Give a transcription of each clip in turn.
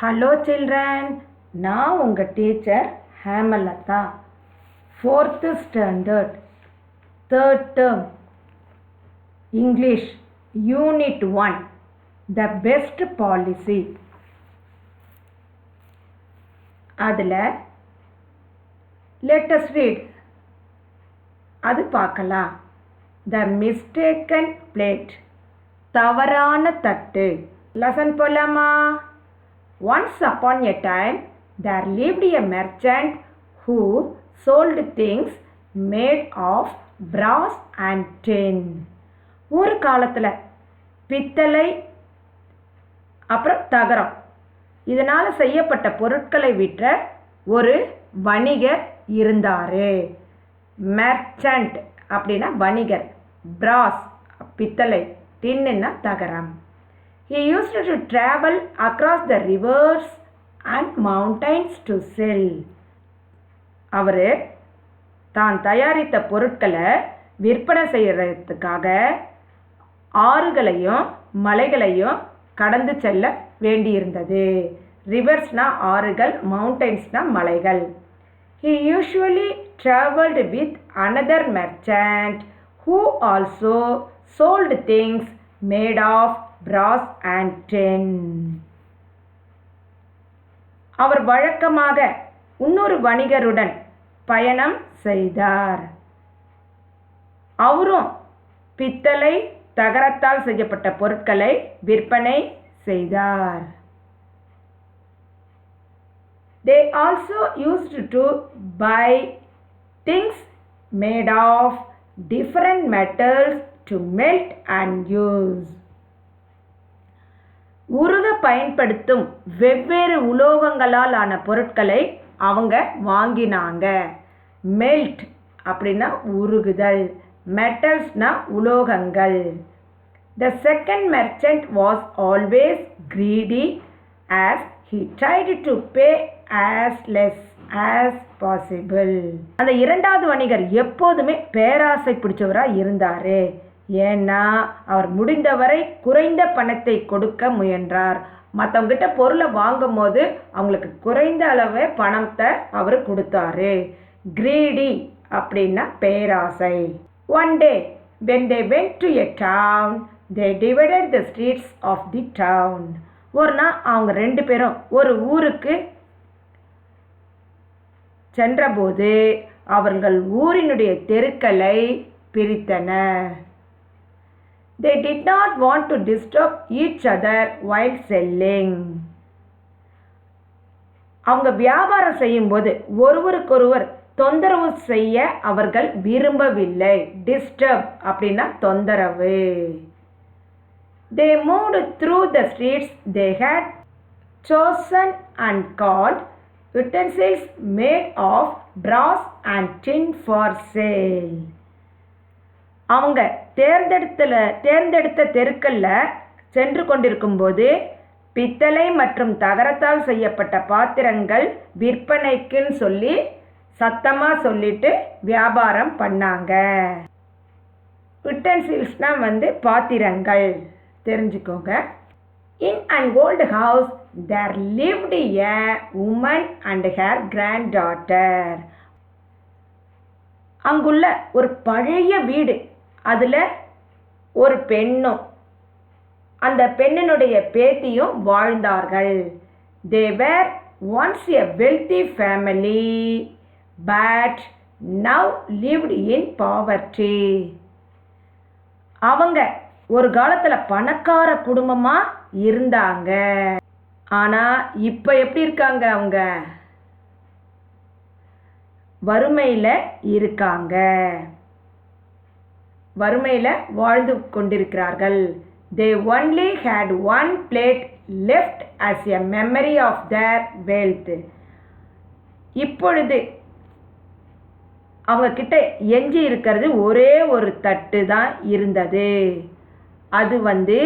Hello children, நான் உங்கள் teacher Hemalatha. 4th standard, 3rd term, English, Unit 1, The Best Policy. அதில் let us read. அது பார்க்கலாம். The mistaken plate, தவறான தட்டு. லெசன் போலாமா? Once upon a time, there lived a merchant who sold things made of brass and tin. ஒரு காலத்தில் பித்தளை அப்புறம் தகரம் இதனால் செய்யப்பட்ட பொருட்களை விற்ற ஒரு வணிகர் இருந்தார். மெர்ச்சன்ட் அப்படின்னா வணிகர், பிராஸ் பித்தளை, டின்னுன்னா தகரம். He used to travel across the rivers and mountains to sell. அவர் தான் தயாரித்த பொருட்களை விற்பனை செய்கிறதுக்காக ஆறுகளையும் மலைகளையும் கடந்து செல்ல வேண்டியிருந்தது. ரிவர்ஸ்னால் ஆறுகள், மவுண்டைன்ஸ்னால் மலைகள். He usually traveled with another merchant who also sold things made of brass and tin. அவர் வழக்கமாக இன்னொரு வணிகருடன் பயணம் செய்தார். அவரும் பித்தளை தகரத்தால் செய்யப்பட்ட பொருட்களை விற்பனை செய்தார். They also used to buy things made of different metals to melt and use. உருக பயன்படுத்தும் வெவ்வேறு உலோகங்களால் ஆன பொருட்களை அவங்க வாங்கினாங்க. மெல்ட் அப்படின்னா உருகுதல், மெட்டல்ஸ்னா உலோகங்கள். The second merchant was always greedy as he tried to pay as less as possible. அந்த இரண்டாவது வணிகர் எப்போதுமே பேராசை பிடிச்சவராக இருந்தார். ஏன்னா அவர் முடிந்தவரை குறைந்த பணத்தை கொடுக்க முயன்றார். மற்றவங்கிட்ட பொருளை வாங்கும் போது அவங்களுக்கு குறைந்த அளவே பணத்தை அவர் கொடுத்தாரு. கிரீடி அப்படின்னா பேராசை. One day when they went to a town, they divided the streets of the town. ஒரு நாள் அவங்க ரெண்டு பேரும் ஒரு ஊருக்கு சென்றபோது அவர்கள் ஊரினுடைய தெருக்களை பிரித்தனர். They did not want to disturb each other while selling. அவங்க வியாபாரம் செய்யும்போது ஒருவருக்கொருவர் தொந்தரவு செய்ய அவர்கள் விரும்பவில்லை. டிஸ்டர்ப் அப்படின்னா தொந்தரவு. They moved through the streets they had chosen and called utensils made of brass and tin for sale. அவங்க தேர்ந்தெடுத்த தெருக்களில் சென்று கொண்டிருக்கும்போது பித்தளை மற்றும் தகரத்தால் செய்யப்பட்ட பாத்திரங்கள் விற்பனைக்குன்னு சொல்லி சத்தமாக சொல்லிட்டு வியாபாரம் பண்ணாங்க. யுட்டென்சில்ஸ்னால் பாத்திரங்கள், தெரிஞ்சுக்கோங்க. In an old house there lived a woman and her granddaughter. அங்குள்ள ஒரு பழைய வீடு, அதில் ஒரு பெண்ணும் அந்த பெண்ணினுடைய பேத்தியும் வாழ்ந்தார்கள். They were once a wealthy family but now lived in poverty. அவங்க ஒரு காலத்தில் பணக்கார குடும்பமாக இருந்தாங்க. ஆனால் இப்போ எப்படி இருக்காங்க? அவங்க வறுமையில் இருக்காங்க, வறுமையில் வாழ்ந்து கொண்டிருக்கிறார்கள். They only had one plate left as a memory of their wealth. இப்பொழுது அவங்க கிட்ட எஞ்சி இருக்கிறது ஒரே ஒரு தட்டு தான் இருந்தது. அது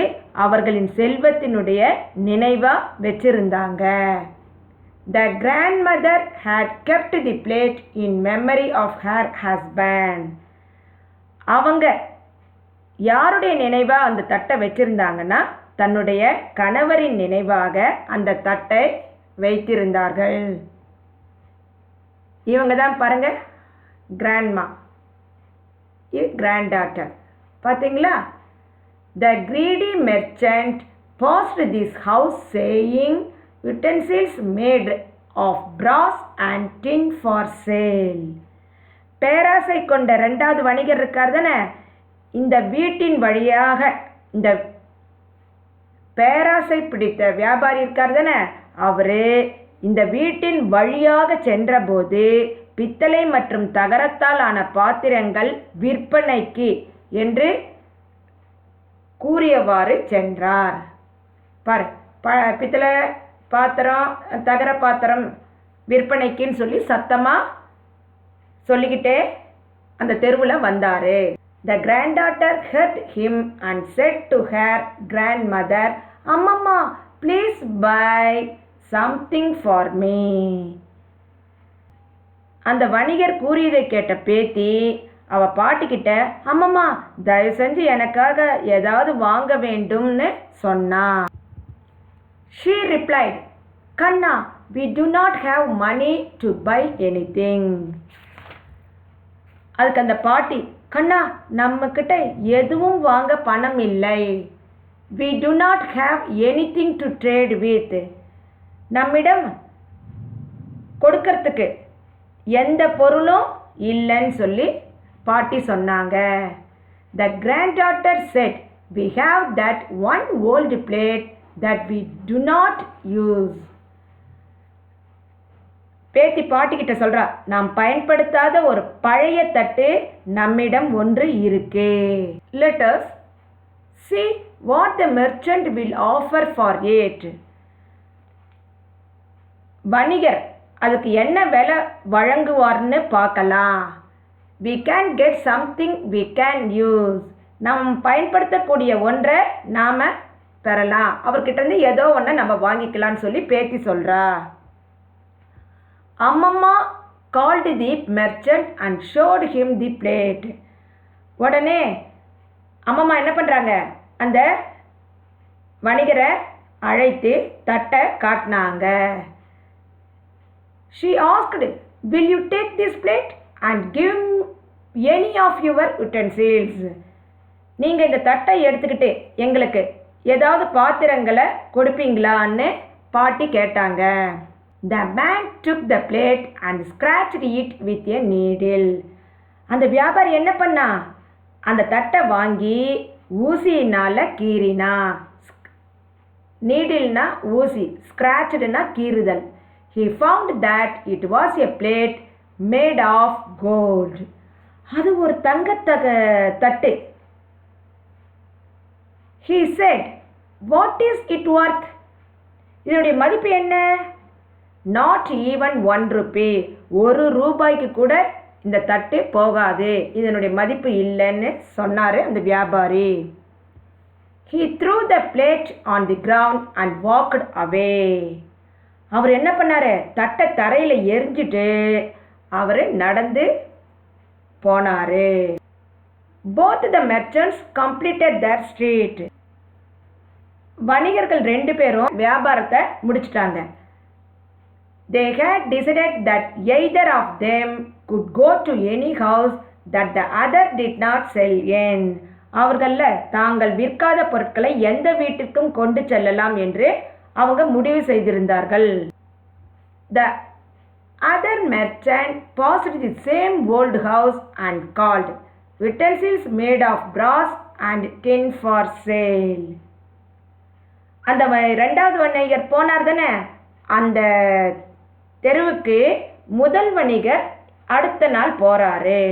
அவர்களின் செல்வத்தினுடைய நினைவாக வச்சிருந்தாங்க. The grandmother had kept the plate in memory of her husband. அவங்க யாருடைய நினைவாக அந்த தட்டை வச்சிருந்தாங்கன்னா தன்னுடைய கணவரின் நினைவாக அந்த தட்டை வைத்திருந்தார்கள். இவங்க தான் பாருங்க கிராண்ட்மா, கிராண்ட் டாட்டர். பார்த்தீங்களா? The greedy merchant passed this house saying, utensils made of brass and tin for sale. பேராசை கொண்ட ரெண்டாவது வணிகர் இருக்கார் தானே, இந்த வீட்டின் வழியாக, இந்த பேராசை பிடித்த வியாபாரி இருக்கார் தானே, அவரு இந்த வீட்டின் வழியாக சென்றபோது பித்தளை மற்றும் தகரத்தால் ஆன பாத்திரங்கள் விற்பனைக்கு என்று கூறியவாறு சென்றார். பாரு, பித்தளை பாத்திரம் தகர பாத்திரம் விற்பனைக்குன்னு சொல்லி சத்தமாக சொல்லிக்கிட்டே அந்த தெருவில் வந்தார். The granddaughter heard him and said to her grandmother, "Amma, please buy something for me." அந்த வணிகர் கூறியதை கேட்ட பேத்தி அவ பாட்டிக்கிட்ட, அம்மம்மா தயவு செஞ்சு எனக்காக ஏதாவது வாங்க வேண்டும்னு சொன்னா. She replied, "Kanna, we do not have money to buy anything." அதுக்கு அந்த பாட்டி, கண்ணா நம்மக்கிட்ட எதுவும் வாங்க பணம் இல்லை. We do not have anything to trade with. நம்மிடம் கொடுக்கறதுக்கு எந்த பொருளும் இல்லைன்னு சொல்லி பாட்டி சொன்னாங்க. The granddaughter said, "We have that one old plate that we do not use." பேத்தி பாட்டிக்கிட்ட சொல்கிறா, நாம் பயன்படுத்தாத ஒரு பழைய தட்டு நம்மிடம் ஒன்று இருக்கு. Let us see what the merchant will offer for it. வணிகர் அதுக்கு என்ன விலை வழங்குவார்னு பார்க்கலாம். We can get something we can use. நாம் பயன்படுத்தக்கூடிய ஒன்றை நாம் பெறலாம். அவர்கிட்டருந்து ஏதோ ஒன்றை நம்ம வாங்கிக்கலான்னு சொல்லி பேத்தி சொல்கிறா. அம்மம்மா called the merchant and showed him the plate. உடனே அம்மம்மா என்ன பண்ணுறாங்க, அந்த வணிகரை அழைத்து தட்டை காட்டினாங்க. She asked, "Will you take this plate and give any of your utensils?" நீங்கள் இந்த தட்டை எடுத்துக்கிட்டு எங்களுக்கு ஏதாவது பாத்திரங்களை கொடுப்பீங்களான்னு பாட்டி கேட்டாங்க. The man took the plate and scratched it with a needle. அந்த வியாபாரி என்ன பண்ணா, அந்த தட்டை வாங்கி ஊசியினால் கீறினா. நீடில்னா ஊசி, ஸ்க்ராட்ச்டுனா கீறுதல். He found that it was a plate made of gold. அது ஒரு தட்டு. He said, "What is it worth?" இதனுடைய மதிப்பு என்ன? Not even 1 rupee. 1 ரூபாய்க்கு கூட இந்த தட்டு போகாது, இதனுடைய மதிப்பு இல்லைன்னு சொன்னார் அந்த வியாபாரி. He threw the plate on the ground and walked away. அவர் என்ன பண்ணார், தட்டை தரையில் எரிஞ்சிட்டு அவர் நடந்து போனார். Both the merchants completed their street. வணிகர்கள் 2 பேரும் வியாபாரத்தை முடிச்சிட்டாங்க. They had decided that either of them could go to any house that the other did not sell in. அவர்களில் தாங்கள் விற்காத பொருட்களை எந்த வீட்டிற்கும் கொண்டு செல்லலாம் என்று அவங்க முடிவு செய்திருந்தார்கள். The other merchant passed the same old house and called, "Utensils made of brass and tin for sale." அந்த 2வது வணிகர் போனார் தானே, அந்த தெருவுக்கு முதல் வணிகர் அடுத்த நாள் போறாரு.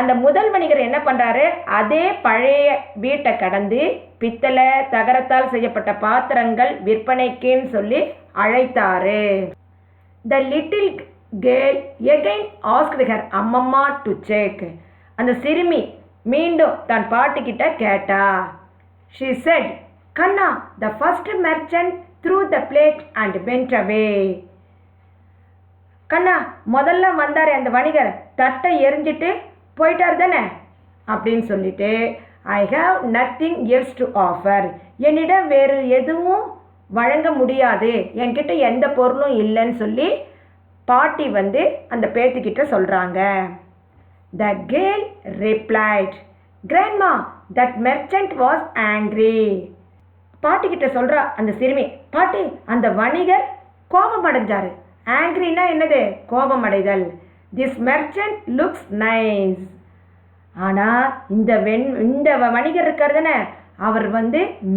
அந்த முதல் வணிகர் என்ன பண்றாரு, அதே பழைய வீட்டை கடந்து பித்தளை தகரத்தால் செய்யப்பட்ட பாத்திரங்கள் விற்பனைக்குன்னு சொல்லி அழைத்தாரு. The little girl again asked her அம்மம்மா to check. அந்த சிறுமி மீண்டும் தன் பாட்டிக்கிட்ட கேட்டா. She said, "Kanna, the first merchant threw the plate and went away." கண்ணா, முதல்ல வந்தார் அந்த வணிகர், தட்டை எரிஞ்சிட்டு போயிட்டார் தானே அப்படின்னு சொல்லிட்டு I have nothing else to offer. என்னிடம் வேறு எதுவும் வழங்க முடியாது, என்கிட்ட எந்த பொருளும் இல்லைன்னு சொல்லி பாட்டி அந்த பேத்திக்கிட்ட சொல்கிறாங்க. The girl replied, Grandma, that merchant was angry. பாட்டிக்கிட்ட சொல்கிறா அந்த சிறுமி, பாட்டி அந்த வணிகர் கோபம் அடைஞ்சார். ஆங்க்ரினா என்னது? கோபம் அடைதல். This merchant looks nice. ஆனால் இந்த வணிகர் இருக்கார் தானே, அவர்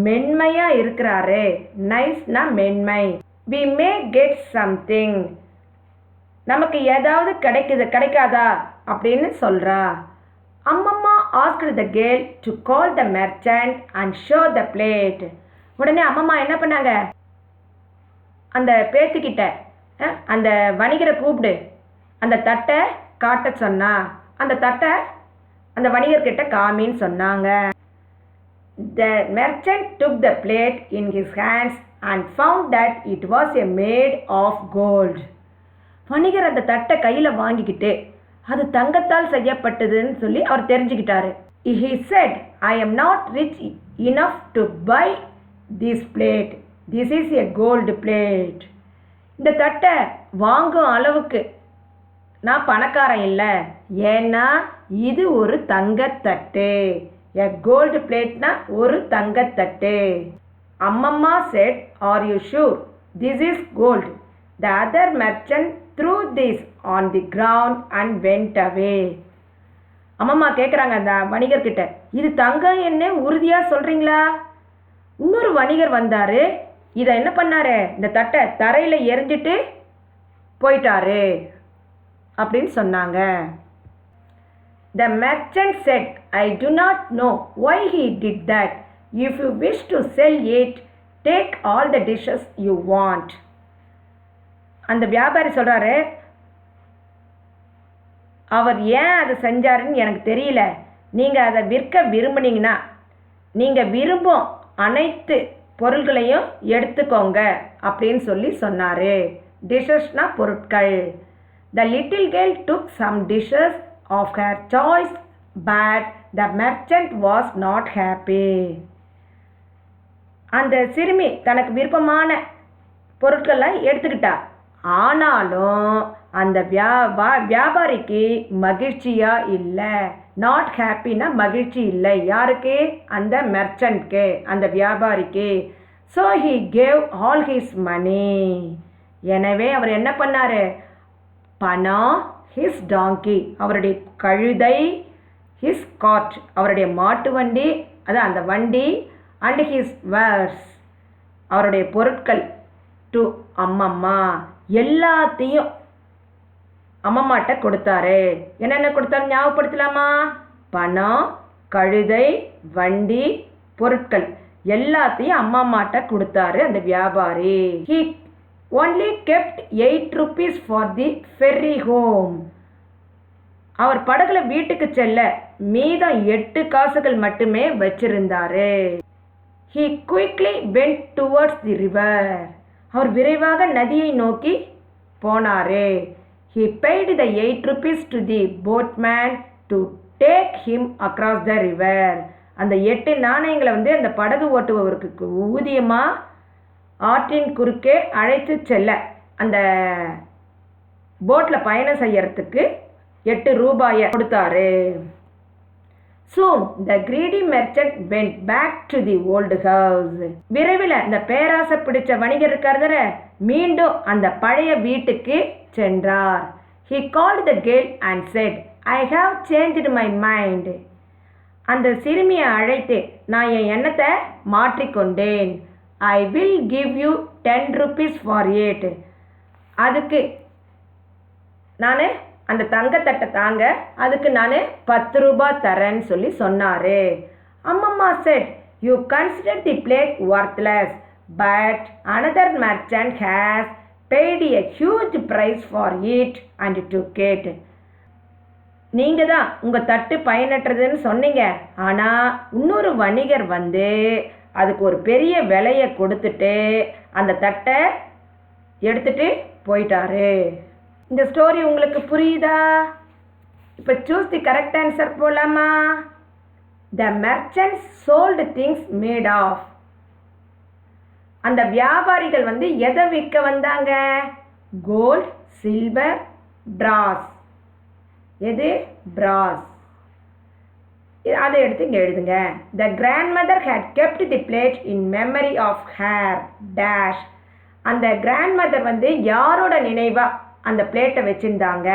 மென்மையாக இருக்கிறாரு. நைஸ்னா மென்மை. We may get something. நமக்கு ஏதாவது கிடைக்காதா அப்படின்னு சொல்கிறா. அம்மம்மா asked the girl to call the merchant and show the plate. உடனே அம்மம்மா என்ன பண்ணாங்க, அந்த பேத்திக்கிட்ட அந்த வணிகரை கூப்பிடு, அந்த தட்டை காட்ட சொன்னா. அந்த தட்டை அந்த வணிகர்கிட்ட காமின்னு சொன்னாங்க. The merchant took the plate in his hands and found that it was made of gold. வணிகர் அந்த தட்டை கையில் வாங்கிக்கிட்டு அது தங்கத்தால் செய்யப்பட்டதுன்னு சொல்லி அவர் தெரிஞ்சுக்கிட்டாரு. He said, I am not rich enough to buy this plate. This is a gold plate. இந்த தட்டை வாங்கும் அளவுக்கு நான் பணக்காரன் இல்லை, ஏன்னா இது ஒரு தங்கத்தட்டு. A gold plateனா ஒரு தங்கத்தட்டு. அம்மம்மா said, Are you sure this is gold? The other merchant threw this on the ground and went away. அம்மம்மா கேட்குறாங்க அந்த வணிகர்கிட்ட, இது தங்கம் என்ன உறுதியாக சொல்கிறீங்களா? இன்னொரு வணிகர் வந்தார், இதை என்ன பண்ணாரு, இந்த தட்டை தரையில் எரிஞ்சிட்டு போயிட்டாரு அப்படின்னு சொன்னாங்க. The merchant said, I do not know why he did that. If you wish to sell it, take all the dishes you want. அந்த வியாபாரி சொல்கிறாரு, அவர் ஏன் அதை செஞ்சாருன்னு எனக்கு தெரியல. நீங்கள் அதை விற்க விரும்புனீங்கன்னா நீங்கள் விரும்பும் அனைத்து பொருள்களையும் எடுத்துக்கோங்க அப்படின்னு சொல்லி சொன்னார். டிஷஸ்னா பொருட்கள். The little girl took some dishes of her choice, but the merchant was not happy. அந்த சிறுமி தனக்கு விருப்பமான பொருட்கள்லாம் எடுத்துக்கிட்டா. ஆனாலும் அந்த வியாபாரிக்கு மகிழ்ச்சியாக இல்லை. நாட் ஹாப்பினா மகிழ்ச்சி இல்லை. யாருக்கு? அந்த மெர்ச்சன்ட்க்கு, அந்த வியாபாரிக்கு. So he gave all his money. எனவே அவர் என்ன பண்ணார், பணம், ஹிஸ் டாங்கி அவருடைய கழுதை, ஹிஸ் காட் அவருடைய மாட்டு வண்டி, அதான் அந்த வண்டி, அண்ட் ஹிஸ் வேர்ஸ் அவருடைய பொருட்கள், டு அம்மம்மா எல்லாத்தையும் அம்மம்மாட்ட கொடுத்தாரு. என்னென்ன கொடுத்தாரு ஞாபகப்படுத்தலாமா? பணம், கழுதை, வண்டி, பொருட்கள் எல்லாத்தையும் அம்மம்மாட்ட கொடுத்தாரு அந்த வியாபாரி. He only kept 8 rupees for the ferry home. அவர் படகுல வீட்டுக்கு செல்ல மீதம் 8 காசுகள் மட்டுமே வச்சிருந்தாரு. He quickly went towards the river. அவர் விரைவாக நதியை நோக்கி போனாரு. He paid the 8 rupees to the boatman to take him across the river. அந்த 8 நாணயங்களை அந்த படகு ஓட்டுபவருக்கு ஊதியமாக ஆற்றின் குறுக்கே அழைத்து செல்ல, அந்த போட்டில் பயணம் செய்யறதுக்கு 8 ரூபாயை கொடுத்தாரு. Soon the greedy merchant went back to the old house. விரைவில் அந்த பேராசை பிடிச்ச வணிகர் இருக்கார் மீண்டும் அந்த பழைய வீட்டுக்கு சென்றார். He called the girl and said, I have changed my mind. அந்த சிறுமியை அழைத்து, நான் என் எண்ணத்தை மாற்றிக்கொண்டேன். I will give you 10 rupees for it. அதுக்கு நான் அந்த தங்கத்தட்டை தாங்க, அதுக்கு நான் 10 ரூபாய் தரேன்னு சொல்லி சொன்னார். அம்மம்மா said, you consider the plate worthless, but another merchant has paid a huge price for it and took it. நீங்கள் தான் உங்கள் தட்டு பயனற்றதுன்னு சொன்னீங்க, ஆனால் இன்னொரு வணிகர் அதுக்கு ஒரு பெரிய விலையை கொடுத்துட்டு அந்த தட்டை எடுத்துட்டு போயிட்டாரு. இந்த ஸ்டோரி உங்களுக்கு புரியுதா? இப்போ சூஸ் தி கரெக்ட் ஆன்சர் போகலாமா? the merchants sold things made of. அந்த வியாபாரிகள் வந்து எதை விற்க வந்தாங்க? கோல்ட், சில்வர், பிராஸ். எது? பிராஸ். அதை எடுத்து இங்கே எழுதுங்க. The grandmother had kept the plate in memory of her dash. அந்த grandmother வந்து யாரோட நினைவா அந்த பிளேட்டை வச்சிருந்தாங்க?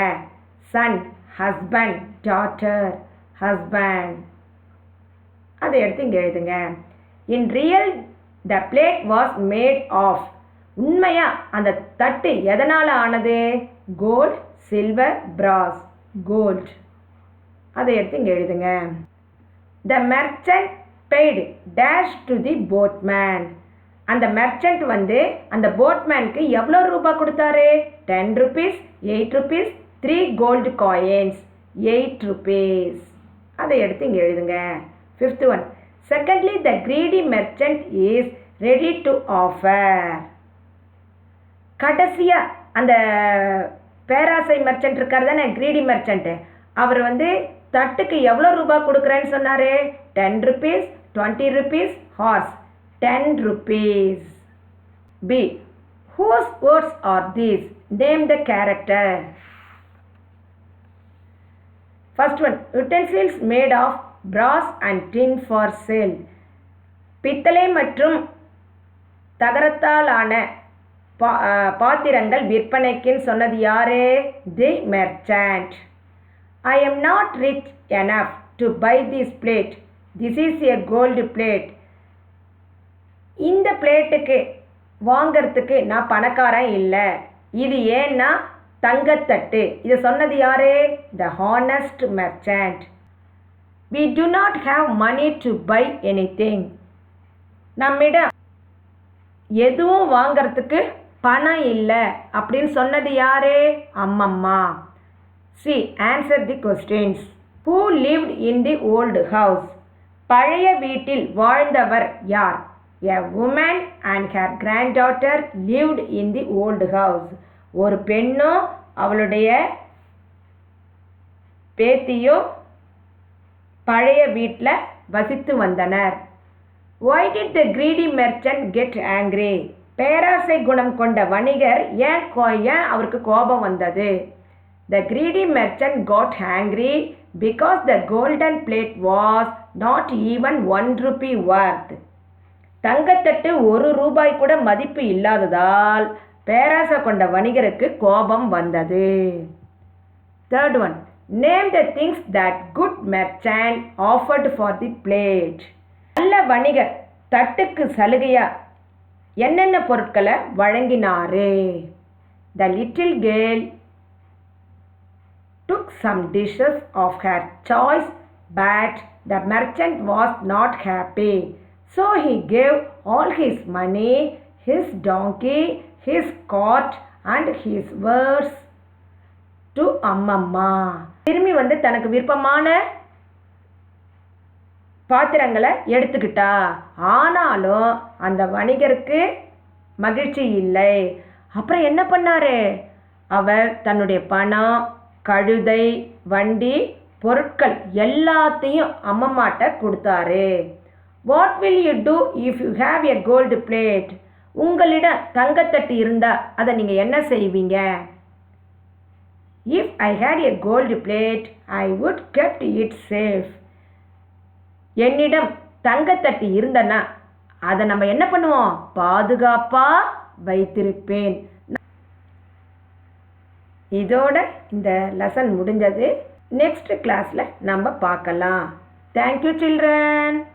Son, husband, daughter, husband. அதை எடுத்து இங்கே எழுதுங்க. In real the plate was made of. உண்மையா அந்த தட்டு எதனால் ஆனது? Gold, silver, brass. கோல்ட். அதை எடுத்து இங்கே எழுதுங்க. The merchant paid dash to the boatman. அந்த மெர்ச்சன்ட் வந்து அந்த போட்மேனுக்கு எவ்வளோ ரூபாய் கொடுத்தாரு? 10 rupees, 8 rupees, 3 gold coins, 8 rupees. அதை எடுத்து இங்கே எழுதுங்க. 5th one. Secondly, the greedy merchant is ready to offer. கடைசியா அந்த பேராசை மெர்ச்சன்ட் இருக்கார் தானே, கிரீடி மெர்ச்சன்ட், அவர் வந்து தட்டுக்கு எவ்வளோ ரூபாய் கொடுக்குறேன்னு சொன்னார்? 10 rupees, 20 rupees, horse, 10 rupees. B. Whose words are these? Name the character. First one. Utensils made of brass and tin for sale. பித்தளை மற்றும் தகரத்தால் ஆன பாத்திரங்கள் விற்பனைக்குன்னு சொன்னது யாரு? தி merchant. I am not rich enough to buy this plate. This is a gold plate. இந்த பிளேட்டுக்கு வாங்கிறதுக்கு நான் பணக்காரன் இல்லை. இது ஏன்னா தங்கத்தட்டு. இதை சொன்னது யாரு? The honest merchant. We do not have money to buy anything. நம்மிடம் எதுவும் வாங்கிறதுக்கு பணம் இல்லை அப்படின்னு சொன்னது யாரு? அம்மம்மா. See, answer the questions. Who lived in the old house? பழைய வீட்டில் வாழ்ந்தவர் யார்? A woman and her granddaughter lived in the old house. ஒரு பெண்ணும் அவளுடைய பேத்தியும் பழைய வீட்டில் வசித்து வந்தனர். Why did the greedy merchant get angry? பேராசை குணம் கொண்ட வணிகர் ஏன் அவருக்கு கோபம் வந்தது? The greedy merchant got angry because the golden plate was not even 1 rupee worth. தங்கத்தட்டு 1 ரூபாய் கூட மதிப்பு இல்லாததால் பேராசை கொண்ட வணிகருக்கு கோபம் வந்தது. Third one. Name the things that good merchant offered for the plate. நல்ல வணிகர் தட்டுக்கு சலுகையா என்னென்ன பொருட்களை வழங்கினாரு? The little girl took some dishes of her choice, but the merchant was not happy. So he gave all his money, his donkey, his cart and his wares to அம்மம்மா. திரும்பி வந்து தனக்கு விருப்பமான பாத்திரங்களை எடுத்துக்கிட்டா. ஆனாலும் அந்த வணிகருக்கு மகிழ்ச்சி இல்லை. அப்புறம் என்ன பண்ணாரு? அவர் தன்னுடைய பணம், கழுதை, வண்டி, பொருட்கள் எல்லாத்தையும் அம்மம்மாட்ட கொடுத்தாரு. What will you do if you have a gold plate? உங்களிடம் தங்கத்தட்டு இருந்தா அதை நீங்க என்ன செய்வீங்க? If I had a gold plate, I would kept it safe. என்னிடம் தங்கத்தட்டு இருந்தனா அதை நம்ம என்ன பண்ணுவோம்? பாதுகாப்பா வைத்திருப்பேன். இதோட இந்த லெசன் முடிஞ்சது. நெக்ஸ்ட் கிளாஸ்ல நம்ம பார்க்கலாம். Thank you children.